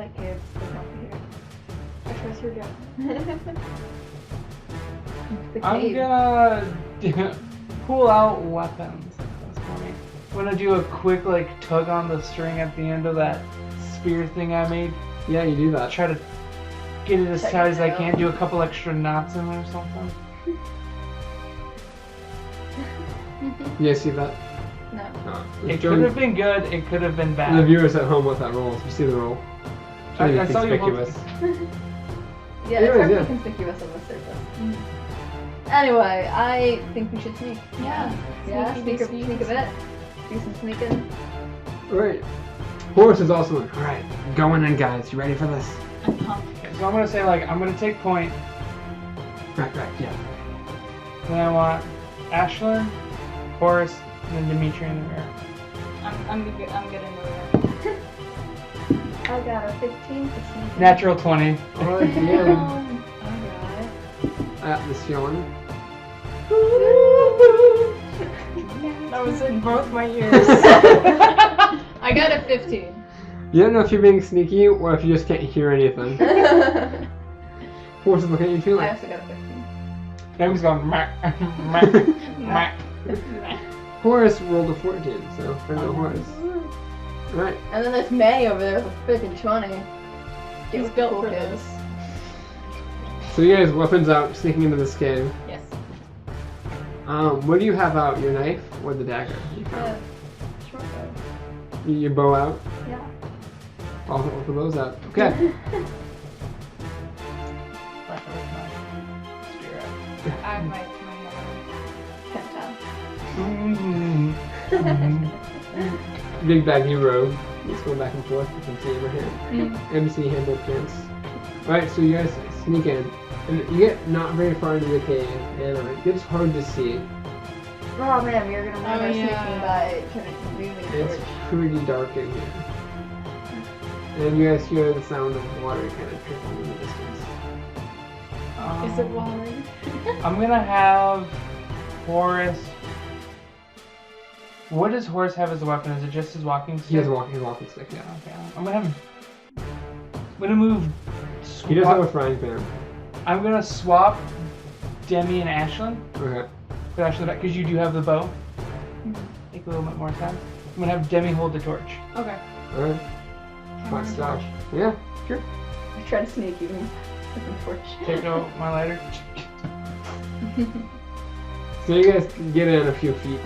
like caves, but not here. I trust your judgment. The I'm cave. gonna pull out weapons at this point. I'm gonna do a quick like tug on the string at the end of that spear thing I made. Yeah, you do that. Try to get it as Check tight it as I out. can. Do a couple extra knots in there or something. You guys see that? No. It could have been good. It could have been bad. The viewers at home with that roll. You see the roll. Trying to I be saw you hold- conspicuous. Yeah, it's hard to Yeah. be conspicuous on the surface. Anyway, I think we should sneak. Yeah. Yeah, Sneaky, sneak a bit. Do some sneaking. Alright. Horus is also like, alright, going in, guys. You ready for this? I'm pumped. Okay, so I'm gonna say like I'm gonna take point. Right, yeah. Then I want Ashlyn, Horace, and then Dimitri in the rear. I'm good in the rear. I got a 15 for sneaking. Natural 20. Alright, yeah. Alright. I got this feeling. That was in both my ears. I got a 15. You don't know if you're being sneaky or if you just can't hear anything. Horus is looking at you too I like, also got a 15. Name's going meh. Horus rolled a 14, so for no Horus. Alright. And then there's May over there with a freaking 20. Get He's with the built cool for kids. this. So you guys, weapons out, sneaking into this cave. Yes. What do you have out? Your knife or the dagger? You Yeah. found? Short bow. Your bow out? Yeah. I'll put those out. Okay. I have my Big baggy robe. Let's go back and forth between Sam and MC handle pants. Alright, so you guys sneak in. And you get not very far into the cave, and it gets hard to see. Oh man, we are gonna learn Oh, our sneaking yeah. by moving It's towards. pretty dark in here. And you guys hear the sound of water kind of trickling in the distance. Is it water? I'm gonna have Horace. What does Horace have as a weapon? Is it just his walking stick? He has a walking stick, yeah. Okay, I'm gonna have. I'm gonna move. He does have a frying pan. I'm gonna swap Demi and Ashlyn. Okay. Put Ashlyn back because you do have the bow. Make a little bit more sense. I'm gonna have Demi hold the torch. Okay. Alright. Hot stuff. Yeah, sure. I try to sneak even with the torch. Take out my lighter. So you guys get in a few feet.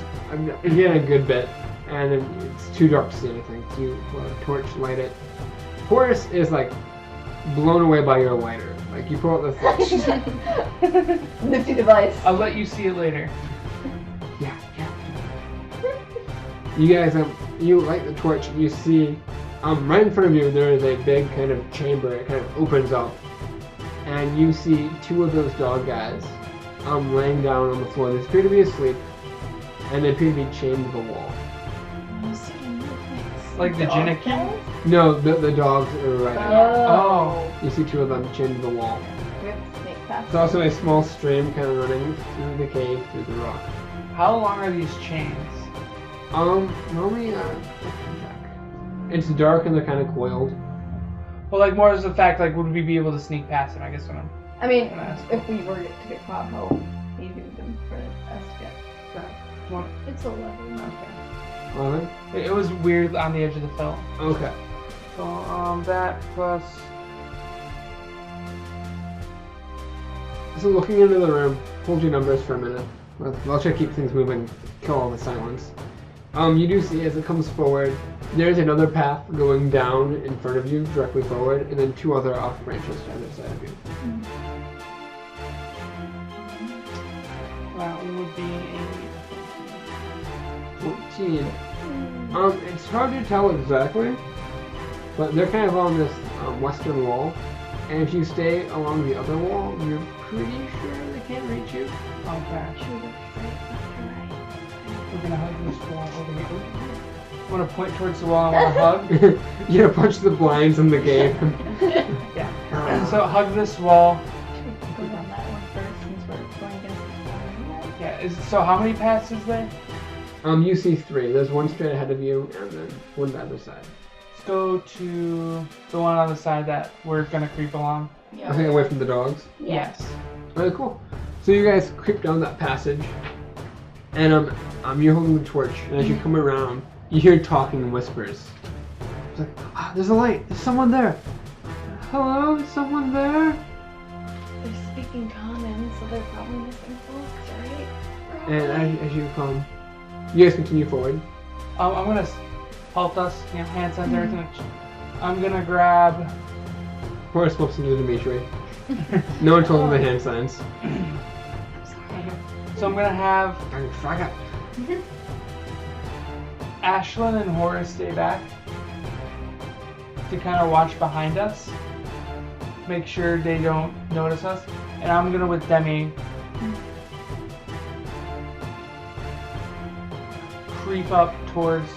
You get in a good bit, and then it's too dark to see anything. So you put a torch, light it. Horus is like blown away by your lighter. Like you pull out the torch. Nifty device. I'll let you see it later. Yeah. You guys, you light the torch. You see, right in front of you there is a big kind of chamber. It kind of opens up, and you see two of those dog guys, laying down on the floor. They appear to be asleep, and they appear to be chained to the wall. Like the jiniki. No, the dogs are right now. Oh. You see two of them chained to the wall. We have to sneak past. There's also a small stream kind of running through the cave, through the rock. How long are these chains? Normally, it's dark and they're kind of coiled. Well, like more as the fact, like, would we be able to sneak past them? I guess what I'm. I mean, gonna ask. if we were to get caught, how easy would it be for us to get back? Well, It's 11. Alright. it was weird on the edge of the film. Okay. So that plus. So looking into the room, hold your numbers for a minute. I'll try to keep things moving, kill all the silence. You do see as it comes forward, there's another path going down in front of you, directly forward, and then two other off branches to either side of you. That would be a 14. It's hard to tell exactly, but they're kind of on this western wall, and if you stay along the other wall, you're pretty sure they can't reach you. Okay. We're gonna hug this wall over here. I want to point towards the wall. I want to hug. You gotta punch the blinds in the cave. Yeah. So hug this wall. Go down that one first since we're going against the wall. Yeah. So how many paths is there? You see three. There's one straight ahead of you, and then one the other side. go to the one on the side that we're gonna creep along. Yeah. Okay, away from the dogs. Yes. Alright, cool. So you guys creep down that passage, and you're holding the torch, and as you come around, you hear talking in whispers. It's like, there's a light. There's someone there. Hello, is someone there? They're speaking common, so they're probably missing folks, right? And as you come, you guys continue forward. I'm gonna help us, hand signs, everything. I'm gonna grab. Horace bumps into Dimitri. No one told him the hand signs. So I'm gonna have Frag up. Ashlyn and Horace stay back to kind of watch behind us, make sure they don't notice us, and I'm gonna with Demi creep up towards.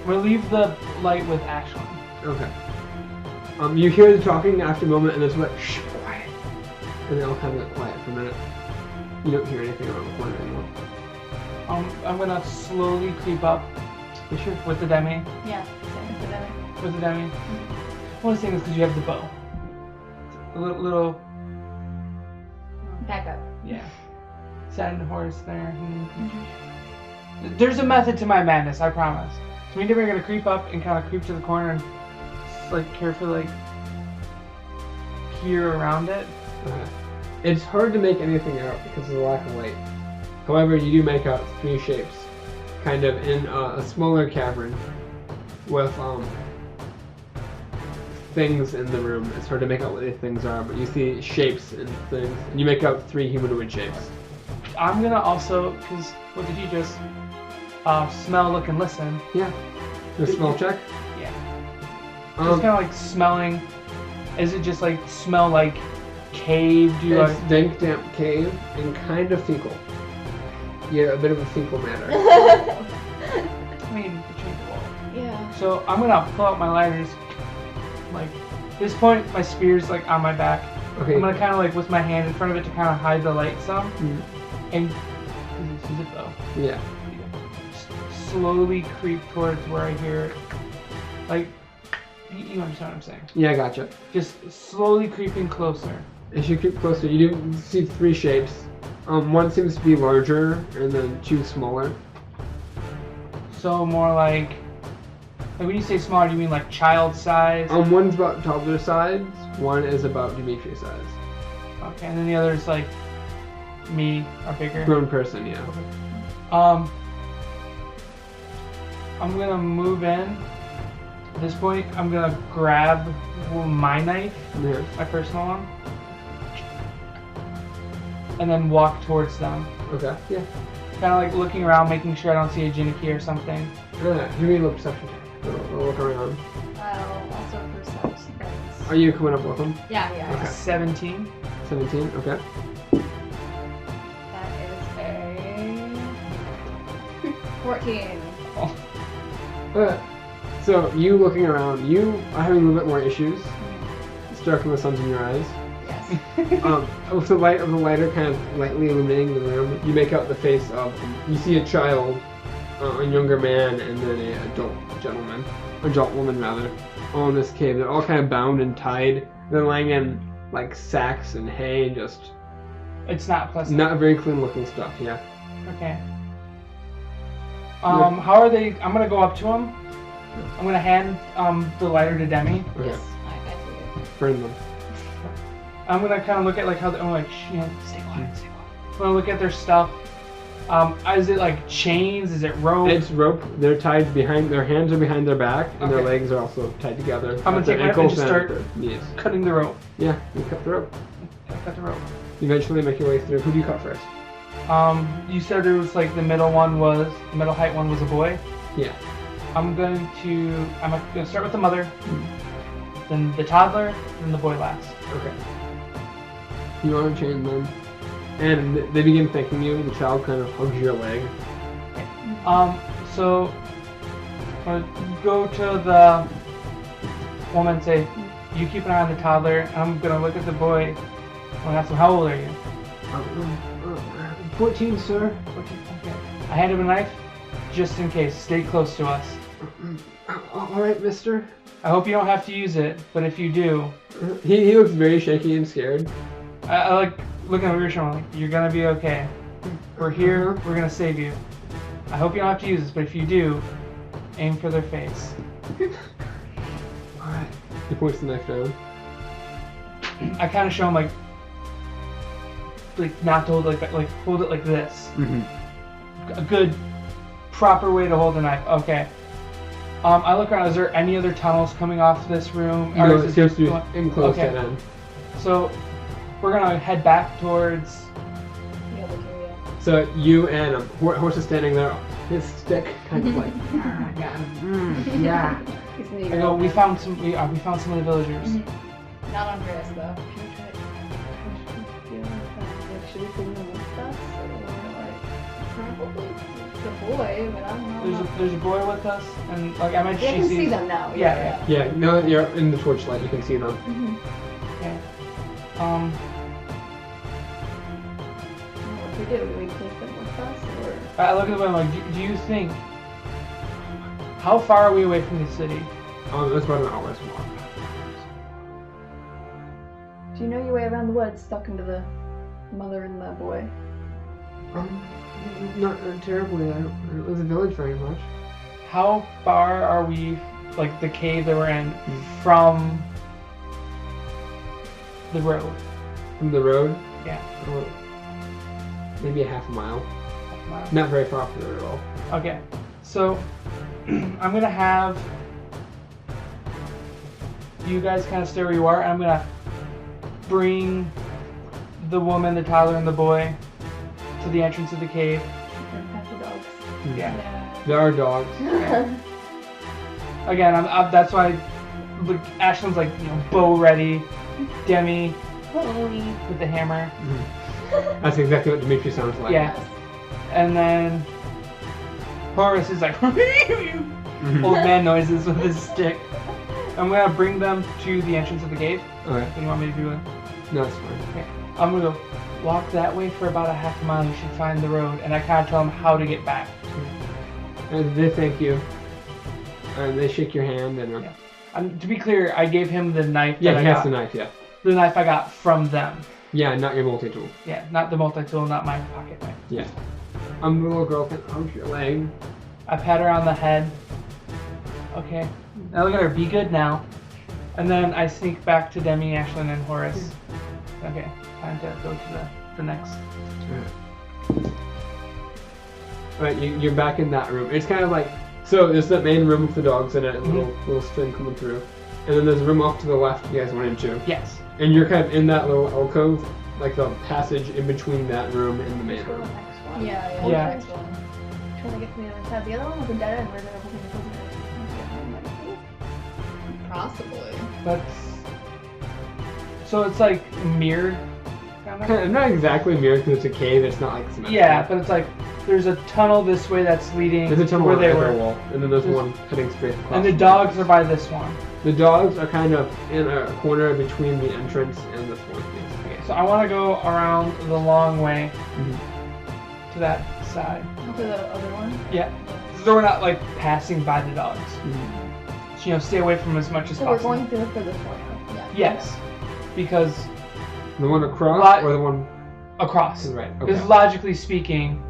We'll leave the light with Ashlyn. Okay. You hear the talking after a moment, and there's like, shh, quiet. And they all kind of get quiet for a minute. You don't hear anything around the corner anymore. I'm gonna slowly creep up. You sure? With the Demi. Yeah. Same with the Demi. With the Demi. One thing is because you have the bow. A little. Back up. Yeah. Send Horace there. There's a method to my madness, I promise. So me and Demi are gonna creep up and kind of creep to the corner and like carefully peer around it. Okay. It's hard to make anything out because of the lack of light. However, you do make out three shapes, kind of in a smaller cavern with things in the room. It's hard to make out what these things are, but you see shapes and things, and you make out three humanoid shapes. I'm gonna also, because what did you just smell, look, and listen? Yeah. The smell check? Yeah. Just kind of like smelling. Is it just like smell like cave? Do you It's dank, damp cave and kind of fecal. Yeah, a bit of a fecal matter. I mean, between the wall. Yeah. So I'm gonna pull out my lighters. Like, at this point, my spear's like on my back. Okay. I'm gonna kind of like with my hand in front of it to kind of hide the light some, Mhm. and use it though. Yeah. Slowly creep towards where I hear it. Like, you understand what I'm saying? Yeah, I gotcha. Just slowly creeping closer. As you creep closer, you do see three shapes. One seems to be larger, and then two smaller. So more like when you say smaller, do you mean like child size? One's about toddler size. One is about Dimitri size. Okay, and then the other is like me or bigger. Grown person, yeah. I'm gonna move in. At this point, I'm gonna grab my knife, Yeah. my personal one, and then walk towards them. Okay. Yeah. Kind of like looking around, making sure I don't see a jiniki or something. Yeah. Give me a little perception check. We'll look around. I'll also percept things. Are you coming up with them? Yeah, yeah. Okay. 17. 17. Okay. That is a 14. Okay. So you looking around, you are having a little bit more issues. It's dark and the sun's in your eyes. Yes. With the light of the lighter kind of lightly illuminating the room, you make out the face of, you see a child, a younger man, and then an adult woman rather, all in this cave. They're all kind of bound and tied. They're lying in like sacks and hay and just It's not pleasant. not very clean looking stuff, yeah. Okay. How are they? I'm gonna go up to them. I'm gonna hand the lighter to Demi. Okay. Yes, I figured. Burn them. I'm gonna kind of look at like how I'm like, stay quiet, stay quiet. I'm gonna look at their stuff. Is it like chains? Is it rope? It's rope. They're tied behind, their hands are behind their back, and their Okay. legs are also tied together. I'm gonna at their take my and ankles just at start their knees. cutting the rope. Yeah, you cut the rope. I cut the rope. You eventually make your way through. Who do you cut first? You said it was like the middle height one was a boy. Yeah. I'm gonna start with the mother, then the toddler, then the boy last. Okay. You unchain them, and they begin thanking you. The child kind of hugs your leg. So I'm gonna go to the woman and say, you keep an eye on the toddler, and I'm gonna look at the boy. I'm gonna ask him, how old are you? 14, sir. Okay. I hand him a knife, just in case. Stay close to us. All right, mister. I hope you don't have to use it, but if you do, He looks very shaky and scared. I like looking over your shoulder. Like, you're gonna be okay. We're here. We're gonna save you. I hope you don't have to use this, but if you do, aim for their face. Alright. He points the knife down. I kind of show him like not to hold it like that, like hold it like this. A good, proper way to hold a knife. Okay. I look around. Is there any other tunnels coming off this room? No, is it it seems just to be one? enclosed Okay. at end. So we're gonna head back towards. The other two, yeah. So you and Horse is standing there, his stick kind of like, I got him. Yeah. He's I near. go. We found some. We found some of the villagers. Not Andreas though. Should we bring them with us? Or like, Probably the boy, but I don't know. There's a boy with us, and like I mentioned, They she can sees. see them now. Yeah, Yeah, no, you're in the torchlight, you can see them. Okay. what if we do? Do we take them with us? Or I look at the boy. I'm like, do you think? How far are we away from the city? It's about an hour's walk. do you know your way around the woods, stuck into the mother and the boy? Not terribly. I don't know the village very much. How far are we, like the cave that we're in, from the road? From the road? Yeah. Maybe a half a mile. Not very far from there at all. Okay, so I'm gonna have you guys kind of stay where you are, and I'm gonna bring the woman, the toddler, and the boy to the entrance of the cave. And pet the dogs. Yeah. There are dogs. Again, that's why like, Ashlyn's like, you know, bow ready, Demi Pony. with the hammer, That's exactly what Dimitri sounds like. yeah, and then Horace is like old man noises with his stick. I'm gonna bring them to the entrance of the cave. Okay. What do you want me to do? No, it's fine. Okay. I'm gonna go walk that way for about a half a mile. You should find the road, and I kind of tell them how to get back. And they thank you. And they shake your hand and... Yeah. To be clear, I gave him the knife. Yeah, that he I has got, the knife, yeah. the knife I got from them. Yeah, not your multi-tool. Yeah, not the multi-tool, not my pocket knife. Yeah. The little girl can arch your leg. I pat her on the head. Okay. Now look at her. Be good now. And then I sneak back to Demi, Ashlyn, and Horace. Okay. Time to go to the next. Alright, you're back in that room. It's kind of like... So, there's that main room with the dogs in it, and a little string coming through. And then there's a room off to the left you guys went into. Yes. And you're kind of in that little alcove, like the passage in between that room and the main Go to the room. next one. Yeah. Yeah. Next one. Trying to get to the other side. The other one was a dead end. We're gonna open the door. Possibly. But so it's like mirrored. Kind of? Kind of, not exactly mirrored because it's a cave, it's not like symmetrical. Yeah, but it's like there's a tunnel this way that's leading There's a tunnel where on they either were. wall, and then there's There's- one heading straight across. And the dogs are by this one. The dogs are kind of in a corner between the entrance and this one. Okay, so I want to go around the long way Mhm. to that side. To the other one. Yeah. So we're not like passing by the dogs. Mhm. So, you know, stay away from as much as So we're possible. going through the furthest one now. Yeah. Yes, because The one across Lot- or the one across. to the right? Because Okay. logically speaking,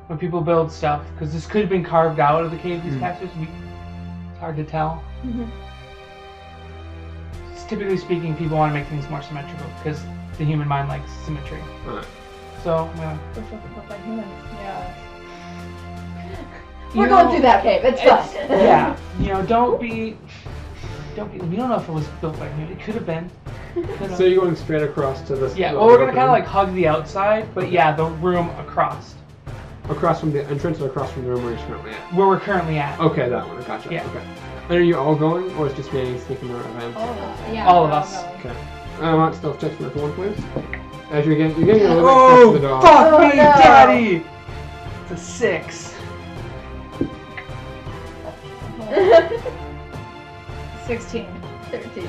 when people build stuff, because this could have been carved out of the cave, these Mhm. passages, it's hard to tell. Mhm. Typically speaking, people want to make things more symmetrical because the human mind likes symmetry. Alright. So, yeah. We're supposed to look like humans. Yeah. We're going through that cave. It's fun. Yeah, you know, don't be. We don't know if it was built by human. It could have been. So you're going straight across to this. Yeah, the well, we're gonna open kind of room? like hug the outside, but yeah, the room across Across from the entrance or across from the room where you're currently at? where we're currently at. Okay, that one. Gotcha. Yeah. Okay. And are you all going, or is just me sneaking around? All of us. Yeah. All of we're us. going. Okay. I want stealth checks for everyone, please. As you're getting a little bit close Oh, to the dog. fuck Oh, me, no. daddy! It's a 6. 16. 13.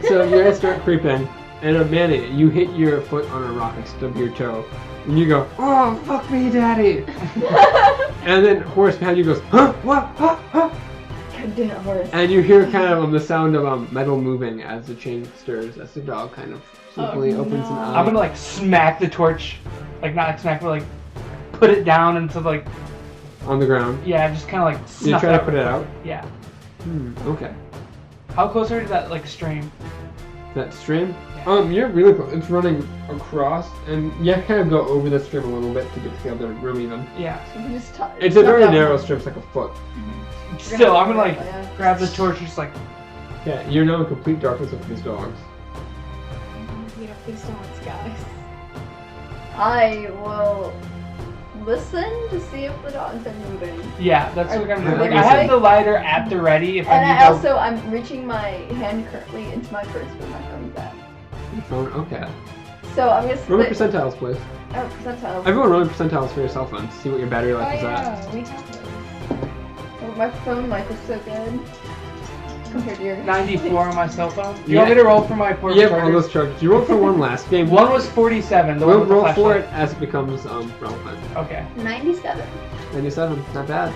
So you guys start creeping, and Manny, you hit your foot on a rock and stub your toe, and you go, "Oh, fuck me, daddy!" And then Horace behind you goes, "Huh? What? Huh? Huh?" Damn it, Horace. And you hear kind of the sound of metal moving as the chain stirs, as the dog kind of simply opens an eye. I'm gonna like smack the torch, like not like smack, but like put it down into like on the ground. yeah, just kind of like. You snuff try it to out. put it out. Yeah. Okay. How close are you to that like stream? That stream? Yeah. You're really close. It's running across, and you kind of go over the stream a little bit to get to the other room even. Yeah. So we just It's a very narrow stream, it's like a foot. Still, I'm gonna like grab the torch and just like. Yeah, you're now in complete darkness with these dogs. Yeah, please don't, guys. I will listen to see if the dogs are moving. Yeah, that's what I'm doing. Like, I Listen. have the lighter at the ready if And I need I to. also, I'm reaching my hand currently into my purse where my phone's at. Your phone? Okay. So I'm gonna Roll me split. percentiles, please. Oh, percentile. Everyone roll me percentiles for your cell phone to see what your battery Oh life is at. yeah, we have those. Oh, my phone life is so good compared to yours. 94 on my cell phone. Do you Yeah. want me to roll for my portable You have all charger? those charges. You rolled for one last game. One was 47. The We'll one with the roll for flashlight. it as it becomes relevant. Okay. 97. 97, not bad.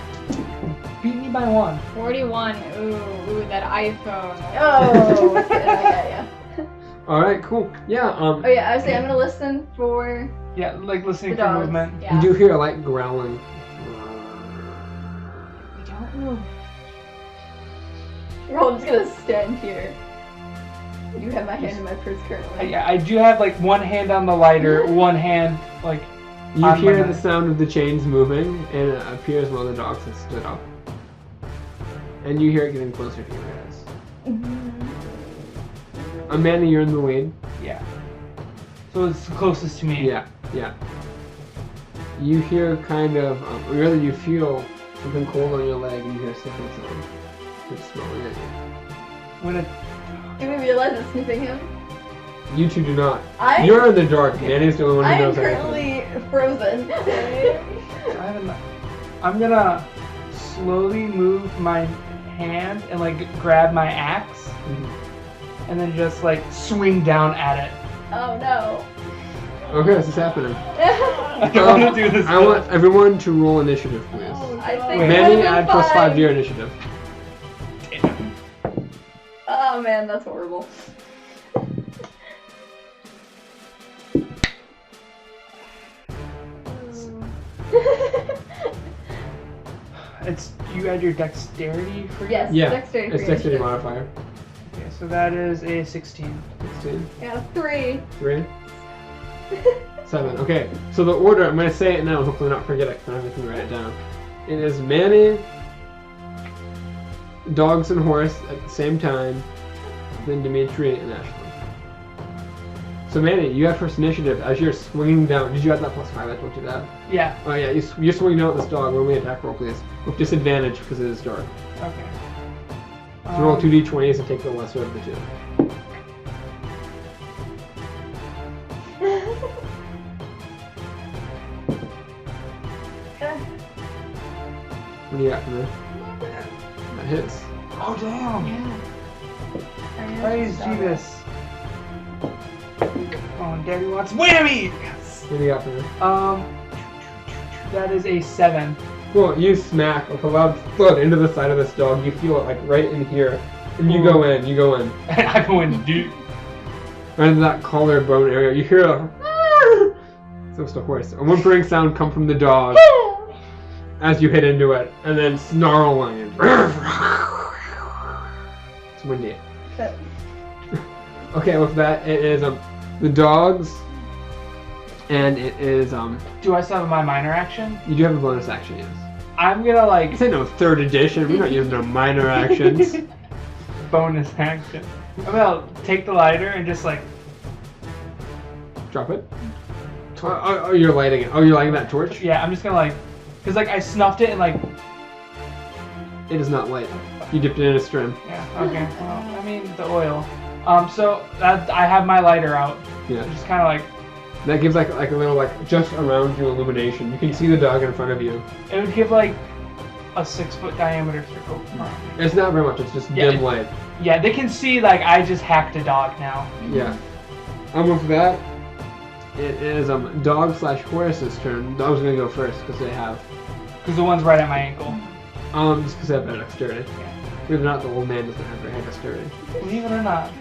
Beat me by one. 41. Ooh, that iPhone. Oh, okay, yeah. Alright, cool. Yeah, Oh yeah, I was saying I'm gonna listen for. Yeah, like listening The for dogs. movement. Yeah. you do hear a light growling. We don't move. We're all just gonna stand here. You have my hand in my purse currently. I do have like one hand on the lighter, one hand like. You On hear my the knife. sound of the chains moving, and it appears one of the dogs has stood up. And you hear it getting closer to you guys. Amanda, you're in the lead. Yeah. So it's the closest to me. Yeah. You hear kind of, really you feel something cold on your leg, and you hear sniffing sound. It's smelling at I'm gonna. Do we realize it's sniffing him? you. You two do not. I. You're in the dark. Manny's the only one who I am knows anything. currently frozen. I have a- I'm gonna slowly move my hand and like grab my axe, and then just like swing down at it. Oh no. Okay, this is happening. I don't want to do this. I want everyone to roll initiative, please. I think Wait. Manny, it add would've been +5 to your fine. initiative. Oh man, that's horrible. It's you add your dexterity for Yes, Yeah, dexterity. it's for dexterity initiative. modifier. Okay, so that is a 16. 16, Yeah, 3. 3, 7. Okay, so the order, I'm going to say it now, hopefully not forget it, because I have to write it down. It is Manny, Dogs and Horse at the same time, then Dimitri and Ashley. So Manny, you have first initiative as you're swinging down. Did you add that +5? I told you that. Yeah. Oh yeah, you're swinging down at this dog. Roll me attack roll, please. With disadvantage because it is dark. Okay. So roll 2d20s and take the lesser of the two. What do you got from there? That hits. Oh damn! Yeah. Praise Jesus. Oh, and Daddy wants whammy. Yes. What do you got from there? That is a 7. Well, you smack with a loud thud into the side of this dog. You feel it like right in here. And you go in, And I go in deep. Right into that collarbone area. You hear a so it's a horse. A whimpering sound come from the dog as you hit into it, and then snarling and it's windy. Okay, with that it is the dogs, and it is Do I still have my minor action? you do have a bonus action, yes. I'm gonna like This ain't no 3rd edition. We're not using our minor actions. bonus action. I'm gonna take the lighter and just like Drop it. Oh, you're lighting it. Oh, you're lighting that torch? yeah, I'm just gonna like, cause like I snuffed it and like It is not light. You dipped it in a stream. yeah okay. Well, I mean the oil. So that I have my lighter out. Yeah. Just kind of like That gives like a little like just around you illumination. You can see the dog in front of you. it would give like a 6-foot diameter circle. It's not very much. It's just Yeah, dim light. Yeah, they can see like I just hacked a dog now. Yeah. With that, it is dog/horse's turn. Dog's gonna go first because they have Cause the one's right at my ankle. just because they have better dexterity. Believe it or not, the old man doesn't have very high dexterity. Believe it or not.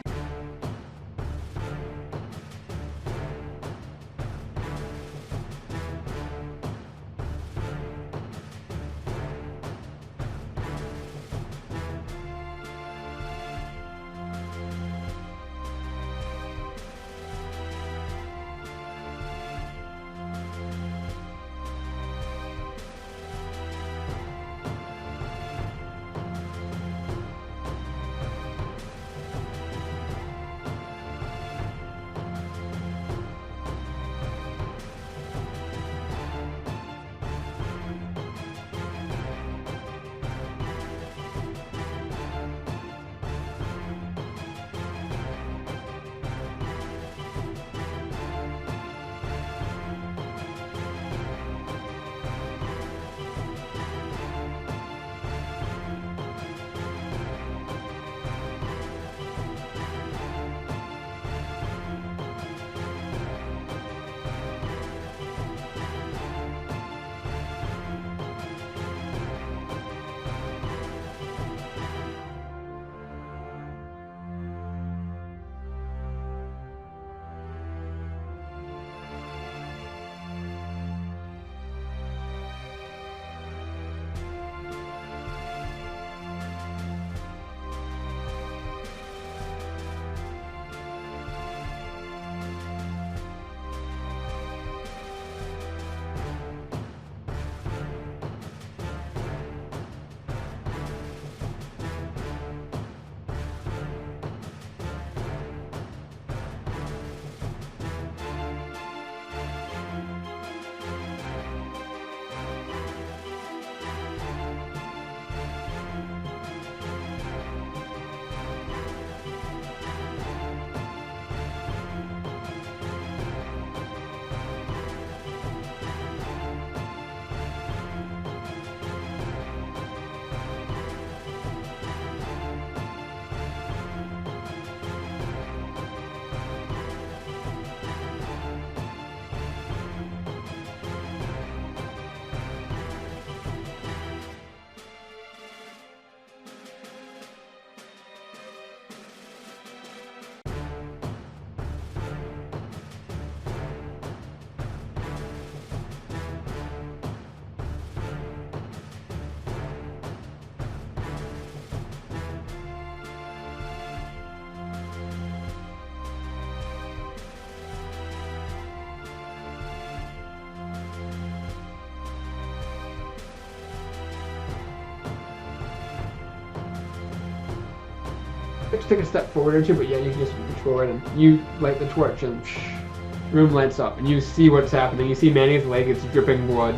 Just take a step forward or two, but yeah, you can just reach forward and you light the torch and the room lights up and you see what's happening. You see Manny's leg is dripping blood.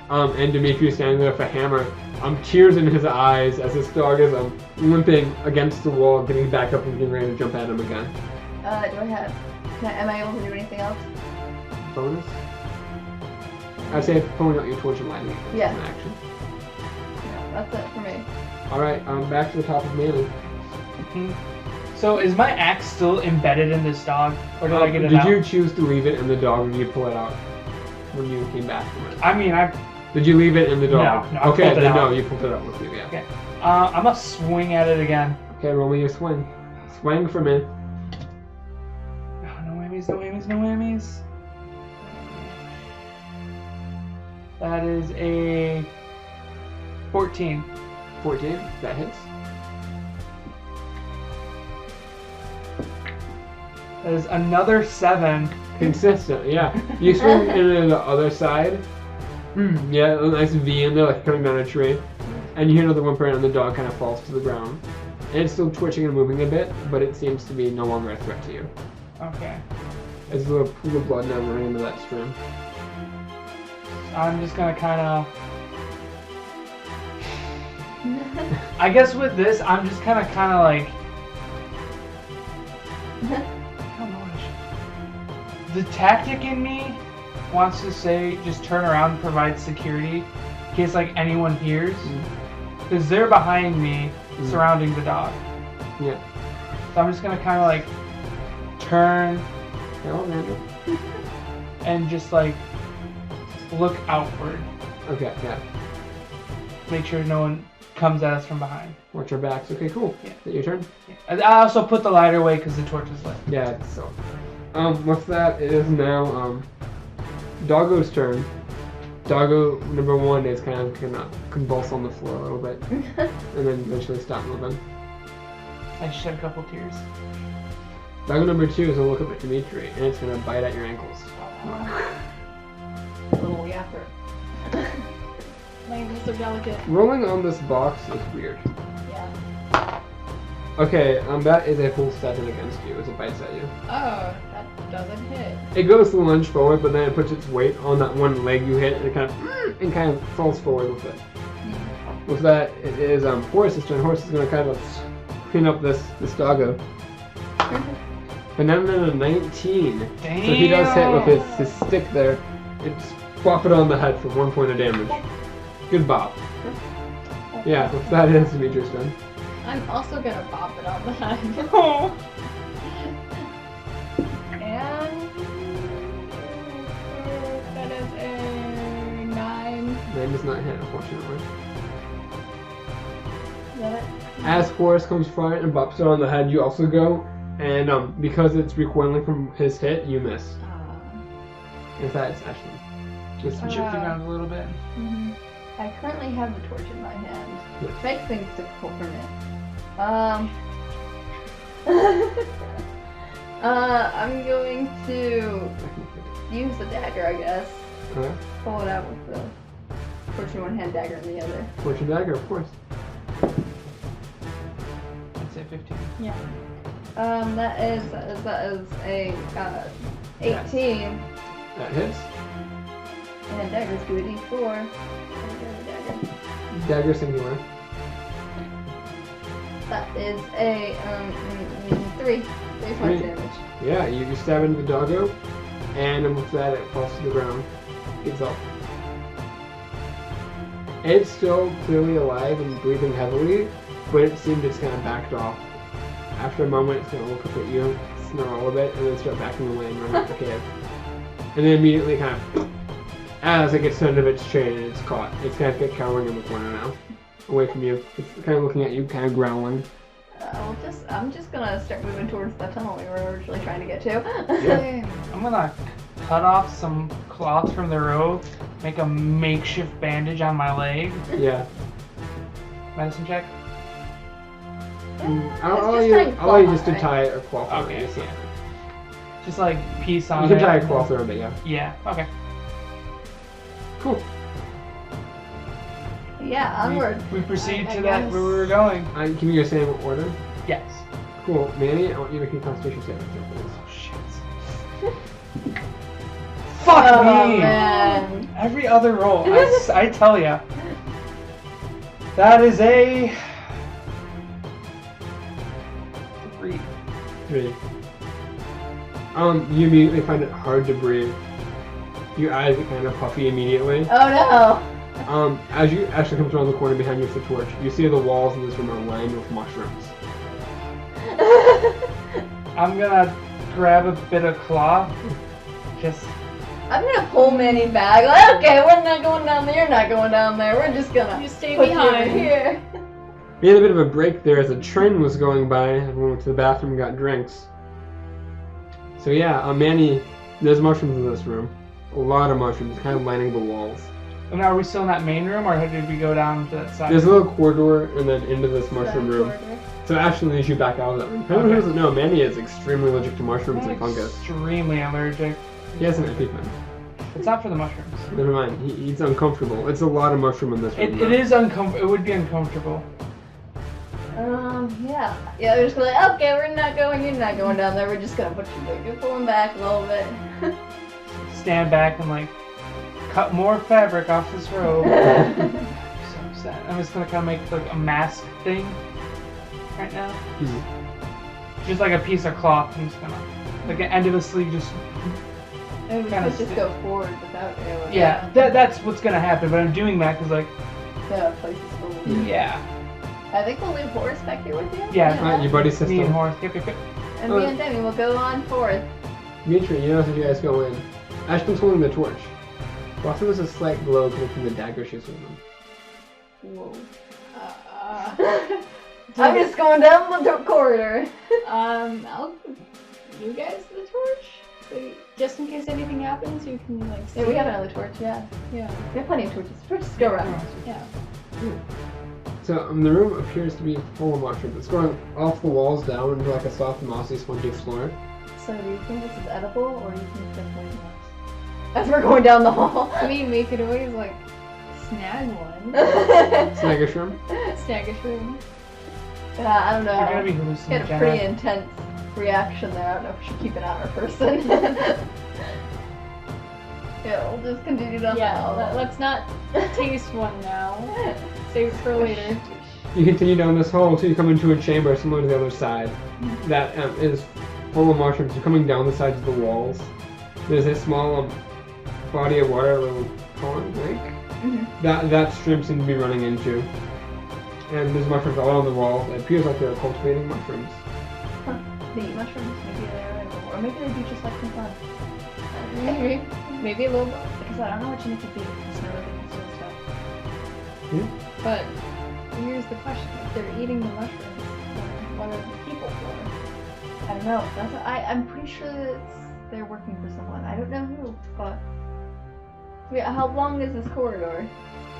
And Demetrius standing there with a hammer. Tears in his eyes as his dog is limping against the wall, getting back up and getting ready to jump at him again. Do I have... am I able to do anything else? Bonus? I'd say pulling out your torch and lighting it. Yeah. An action. No, that's it for me. Alright, back to the top of Manny. So is my axe still embedded in this dog, or did I get it out? Did you choose to leave it in the dog, or did you pull it out when you came back from it? I mean, Did you leave it in the dog? No, I okay, pulled it then out. no, you pulled it out with you, yeah. Okay. I'm gonna swing at it again. Okay, roll me your swing. Swing for me. Oh, no whammies, no whammies, no whammies. That is a 14. 14, that hits. That is another 7. Consistent, yeah. You swing into the other side. Yeah, a nice V in there, like coming down a tree. And you hear another whimper and the dog kind of falls to the ground. And it's still twitching and moving a bit, but it seems to be no longer a threat to you. Okay. There's a little pool of blood now running into that stream. I'm just gonna kind of... I guess with this, I'm just kind of like... I don't know what I should... The tactic in me wants to say just turn around and provide security in case like anyone hears. Because they're behind me, surrounding the dog. Yeah. So I'm just gonna kind of like turn and just like look outward. Okay, yeah. Make sure no one comes at us from behind. Watch our backs. Okay, cool. Yeah. Is that your turn? Yeah. I also put the lighter away because the torch is lit. Yeah, so. What's that? It is now, Doggo's turn. Doggo number 1 is kind of gonna convulse on the floor a little bit. And then eventually stop moving. I shed a couple tears. Doggo number 2 is gonna look up at Dimitri, and it's gonna bite at your ankles. Little yapper. My ankles are delicate. Rolling on this box is weird. Yeah. Okay, that is a full 7 against you as it bites at you. Oh, that doesn't hit. It goes to lunge forward, but then it puts its weight on that one leg you hit, and it kind of falls forward with it. With that, it is Horace's turn. Horace is gonna kind of clean up this doggo. Banana 19. Damn. So he does hit with his stick there. It's bop it on the head for 1 point of damage. Good bop. Yeah, with that is Dimitri's turn. I'm also gonna pop it on the head. Oh. And that is a 9. 9 does not hit, unfortunately. Is that it? As Horace comes front and bops it on the head, you also go. And because it's recoiling from his hit, you miss. In fact, it's Ashley. Just Shift around a little bit. Mm-hmm. I currently have the torch in my hand, Yes. which makes things difficult for me. I'm going to use the dagger, I guess. Okay. Pull it out with the torch in one hand, dagger in the other. Fortune dagger, of course. I'd say 15. Yeah. That is a 18, That hits. and daggers do a d4. Dagger. Dagger singular. That is a 3. 3 points Three. damage. Yeah, you stab into the doggo, and with that it falls to the ground. Gives up. It's still clearly alive and breathing heavily, but it seemed it's kind of backed off. After a moment, it's going to look up at you, snarl a bit, and then start backing away and running out the cave. And then immediately kind of, as it gets to the end of its chain, it's caught. It's kind of cowering in the corner now, away from you. It's kind of looking at you, kind of growling. I'm just gonna start moving towards the tunnel we were originally trying to get to. Yeah. I'm gonna cut off some cloth from the robe, make a makeshift bandage on my leg. Yeah. Medicine check? I'll allow you just to tie a cloth around Okay, you. So. yeah. Just like piece on You can it. tie a cloth around it, yeah. Yeah, okay. Cool. Yeah, onward. We proceed I to that guess. where we were going. Can you give me your same order? Yes. Cool. Manny, I want you to make a Constitution saving throw, please. Oh, shit. Fuck Oh, me! man. Every other roll, I tell ya. That is a 3. 3. You immediately find it hard to breathe. Your eyes get kind of puffy immediately. Oh As you actually come around the corner behind you with the torch, you see the walls in this room are lined with mushrooms. no! I'm gonna grab a bit of cloth. Just I'm gonna pull Manny back. Like, okay, we're not going down there. You're not going down there. We're just gonna You stay put you over behind. here. We had a bit of a break there as a train was going by. Everyone went to the bathroom and got drinks. So yeah, Manny, there's mushrooms in this room. A lot of mushrooms, kind of lining the walls. and are we still in that main room, or did we go down to that side? There's a little corridor and then into this mushroom room. So Ashley leads you back out of that room. Anyone who Okay. doesn't know, Manny is extremely allergic to mushrooms and I'm fungus. extremely allergic. He has an EpiPen. It's not for the mushrooms. Never mind, he's uncomfortable. It's a lot of mushroom in this room. It is uncomfortable. It would be uncomfortable. Yeah. Yeah, they're just like, okay, we're not going, you're not going down there. We're just gonna put you back. You're pulling back a little bit. Stand back and like cut more fabric off this robe. So sad. I'm just gonna kind of make like a mask thing right now. Just like a piece of cloth. I'm just gonna like the end of the sleeve just. And we Kinda could just stick. go forward without it. Yeah, that's what's gonna happen. But I'm doing that because like The place is full of yeah. I think we'll leave Horace back here with you. Yeah. Alright, your buddy Me and system. Horace. Yep. And me and Demi will go on forth. Dimitri, you notice as you guys go in. Ashton's holding the torch. Also, there's a slight glow coming from the dagger she's holding. Whoa. I'm just going down the corridor. I'll give you guys the torch. So just in case anything happens, you can like see. Yeah, we have another torch, yeah. Yeah. We have plenty of torches. Torches go around. Yeah. So the room appears to be full of mushrooms. It's going off the walls down into like a soft, mossy, spongy floor. So do you think this is edible, or do you think it's poisonous? As we're going down the hall. I mean, we could always like snag one. Snag a shroom? Snag a shroom. Yeah, I don't know. You're gonna be Get a hallucinogenic. pretty intense reaction there. I don't know if we should keep it on our person. Yeah, we'll just continue down the Yeah, hall. let's not taste one now. Save it for later. You continue down this hall until you come into a chamber similar to the other side that is full of mushrooms. You're coming down the sides of the walls. There's a small body of water, a little pond, lake, that stream seems to be running into. And there's mushrooms all on the wall. It appears like they're cultivating mushrooms. Huh. They eat mushrooms, maybe they're edible. Or maybe they do just like some fun. Maybe a little bit. Because I don't know what jiniki do. It's never been sort of stuff. Yeah. But here's the question: if they're eating the mushrooms, then what are the people for? I don't know. That's I'm pretty sure that they're working for someone. I don't know who, but... Wait, how long is this corridor?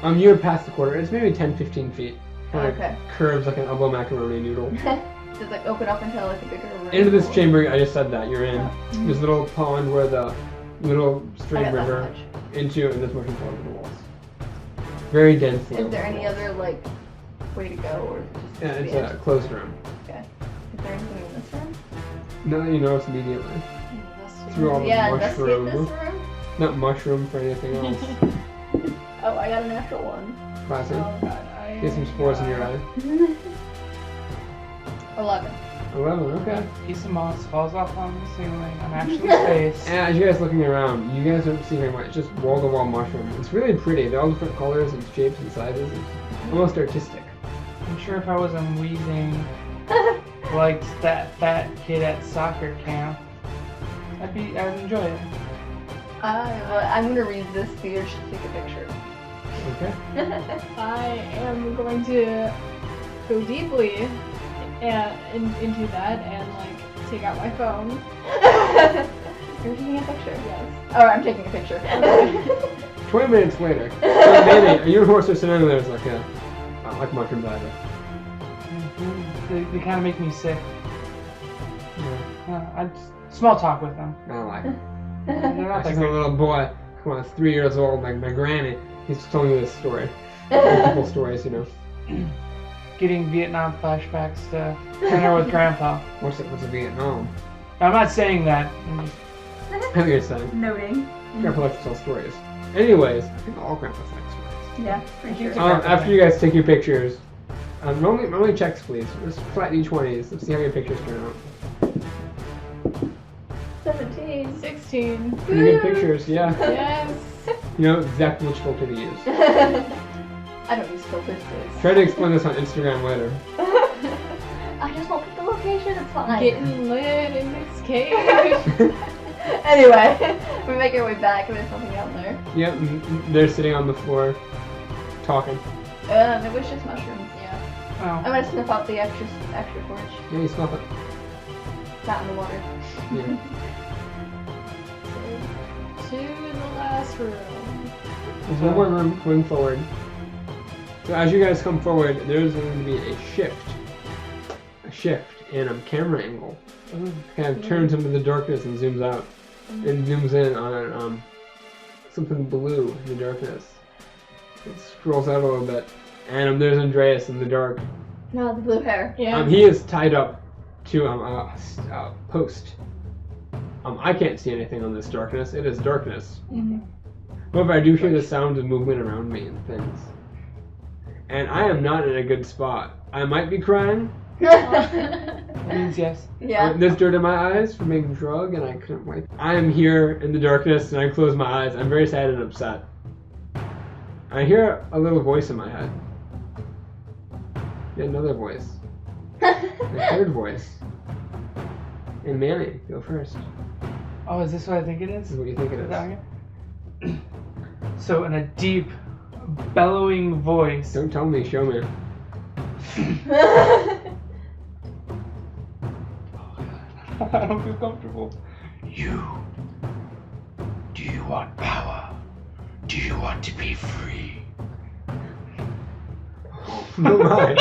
You're past the quarter. It's maybe 10-15 feet. Kind of Okay. curves like an elbow macaroni noodle. Does it like open up into like a bigger room? Into this or- chamber, I just said that, you're in. Oh. There's a little pond where the little I stream got that river much. into, and there's mushrooms all over the walls. Very dense. Is there any other like way to go, or is it just Yeah, it's the a end? closed room. Okay. Is there anything in this room? Not that you notice immediately. Through all the Yeah, investigate mushroom. this room. Not mushroom for anything else. Oh, I got a natural one. Classic. Oh god, Get some spores in your eye. 11. 11, okay. Piece of moss falls off on the ceiling on Ashley's face. And as you guys looking around, you guys don't see very much. It's just wall-to-wall mushroom. It's really pretty. They're all different colors and shapes and sizes. It's almost artistic. I'm sure if I wasn't wheezing like that fat kid at soccer camp, I'd enjoy it. I'm gonna read this to you. Should take a picture. Okay. I am going to go deeply into that and like take out my phone. You're taking a picture. Yes. Oh, I'm taking a picture. 20 minutes later, Manny, you and Horse are sitting there. It's like, yeah, I don't like mushrooms either. They kind of make me sick. Yeah, I small talk with them. I don't like it. They're I not that see a great. little boy, come on, 3 years old, like my granny. He's telling me this story. Multiple stories, you know. Getting Vietnam flashbacks to dinner with Grandpa. What's a Vietnam? I'm not saying that. I know what you're saying. Noting. Grandpa likes to tell stories. Anyways, I think all grandpas like stories. Yeah, pretty sure. After you guys take your pictures, roll me checks, please. Just flat D20s. Let's see how your pictures turn out. 17. 16. Pretty good pictures, yeah. Yes. You know exactly which filter to use. I don't use filters, please. Try to explain this on Instagram later. I just won't put the location, it's fine. Getting lit in this cave. Anyway, we make our way back and there's something out there. Yep, they're sitting on the floor, talking. It was just mushrooms, yeah. I'm Oh. gonna sniff out the extra torch. Yeah, you smell it. Not in the water. Yeah. To the last room. There's one more room going forward. So as you guys come forward, there's going to be a shift in camera angle. Kind of turns into the darkness and zooms out, and zooms in on something blue in the darkness. It scrolls out a little bit, and there's Andreas in the dark. No, the blue hair. Yeah. He is tied up to a post. I can't see anything on this darkness. It is darkness. Mhm. However, I do hear the sounds of movement around me and things. And I am not in a good spot. I might be crying. Means yes. Yeah. There's dirt in my eyes from being drugged, and I couldn't wipe. I am here in the darkness, and I close my eyes. I'm very sad and upset. I hear a little voice in my head. Yeah, another voice. A third voice. And Manny, go first. Oh, is this what I think it This is? is what you think it is. Down here? So in a deep, bellowing voice, Don't tell me, show me. I don't feel comfortable. Do you want power? Do you want to be free? Oh my.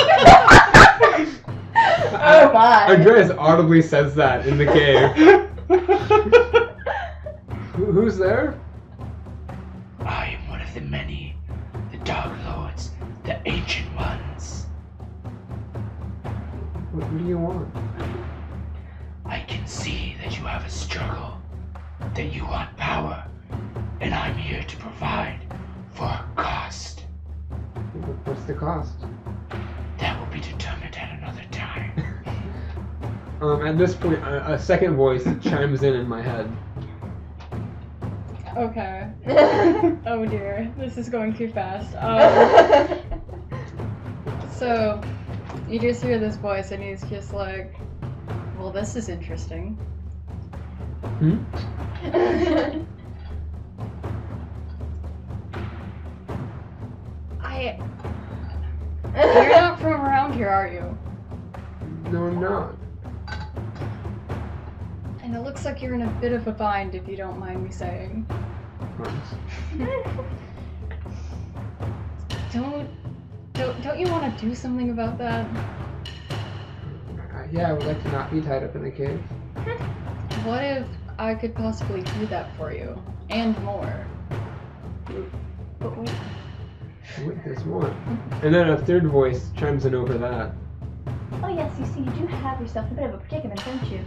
Oh my. Andreas audibly says that in the cave. Who's there? I am one of the many, the Dark Lords, the Ancient Ones. What do you want? I can see that you have a struggle, that you want power, and I'm here to provide for a cost. What's the cost? That will be determined at another time. At this point, a second voice chimes in my head. Okay. Oh dear, this is going too fast. So, you just hear this voice, and he's just like, "Well, this is interesting." Hmm? You're not from around here, are you? No, I'm not. And it looks like you're in a bit of a bind, if you don't mind me saying. Don't you want to do something about that? Yeah, I would like to not be tied up in a cave. What if I could possibly do that for you? And more. But wait. Wait, there's more. And then a third voice chimes in over that. Oh yes, you see, you do have yourself a bit of a predicament, don't you?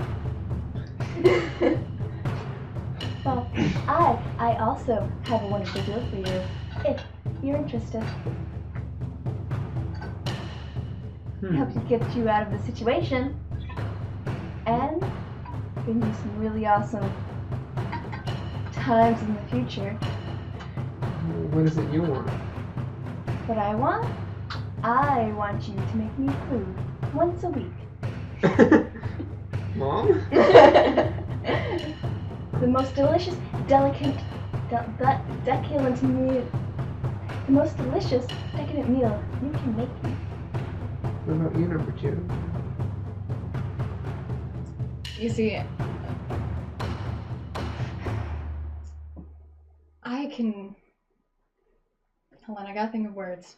Well, I also have a wonderful deal for you, if you're interested. Help you get you out of the situation, and bring you some really awesome times in the future. What is it you want? What I want you to make me food once a week. Mom? The most delicious, decadent meal. The most delicious, decadent meal you can make me. What about you, number 2? You see, I can... Hold on, I gotta think of words.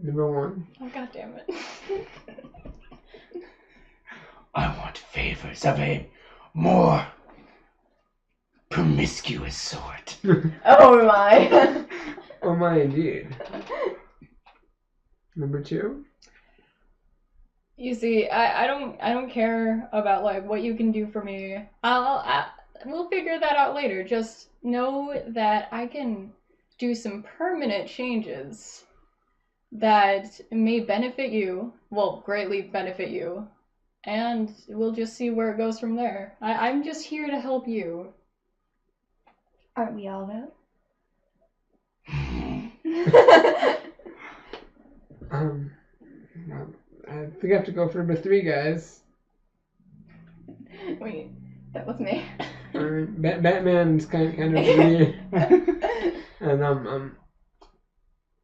Number 1. Oh, god damn it. I want favors of a more promiscuous sort. Oh my. Oh my, indeed. Number 2? You see, I don't care about like what you can do for me. We'll figure that out later. Just know that I can do some permanent changes that may benefit you, well, greatly benefit you, and we'll just see where it goes from there. I'm just here to help you. Aren't we all though? I think I have to go for number 3, guys. Wait, that was me. Alright, Batman's kind of weird. And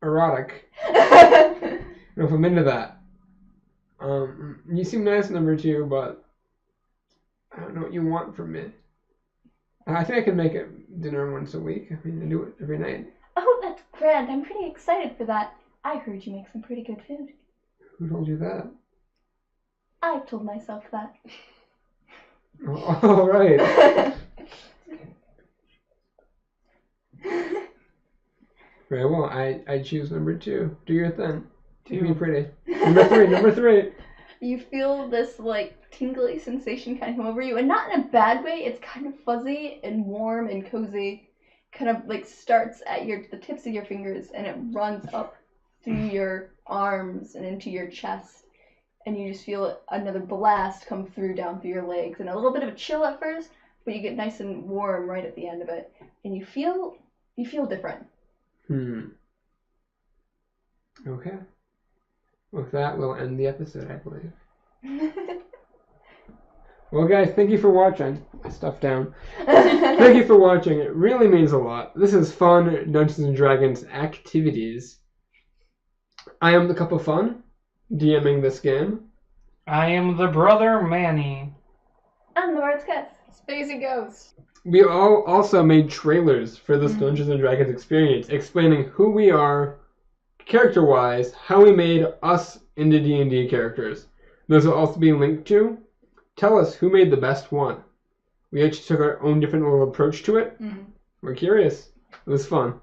erotic. If I'm into that. You seem nice, number 2, but I don't know what you want from me. I think I can make it dinner once a week. I mean, I do it every night. Oh, that's grand. I'm pretty excited for that. I heard you make some pretty good food. Who told you that? I told myself that. Oh, all right. Very well. I choose number 2. Do your thing. Keep me pretty. Number 3. You feel this like tingly sensation kind of come over you, and not in a bad way. It's kind of fuzzy and warm and cozy. Kind of like starts at the tips of your fingers, and it runs up through your arms and into your chest, and you just feel another blast come through down through your legs, and a little bit of a chill at first, but you get nice and warm right at the end of it, and you feel different. Okay. With that, we'll end the episode, I believe. Well, guys, thank you for watching. Stuff down. Thank you for watching. It really means a lot. This is fun Dungeons & Dragons activities. I am the Cup of Fun. DMing this game. I am the brother Manny. I'm the Bard's Kiss. Spacey Ghost. We all also made trailers for this Dungeons and Dragons experience, explaining who we are, character-wise, how we made us into D&D characters. Those will also be linked to. Tell us who made the best one. We each took our own different little approach to it. We're curious. It was fun.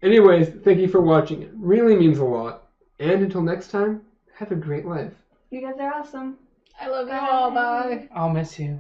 Anyways, thank you for watching. It really means a lot. And until next time, have a great life. You guys are awesome. I love you all. Bye. I'll miss you.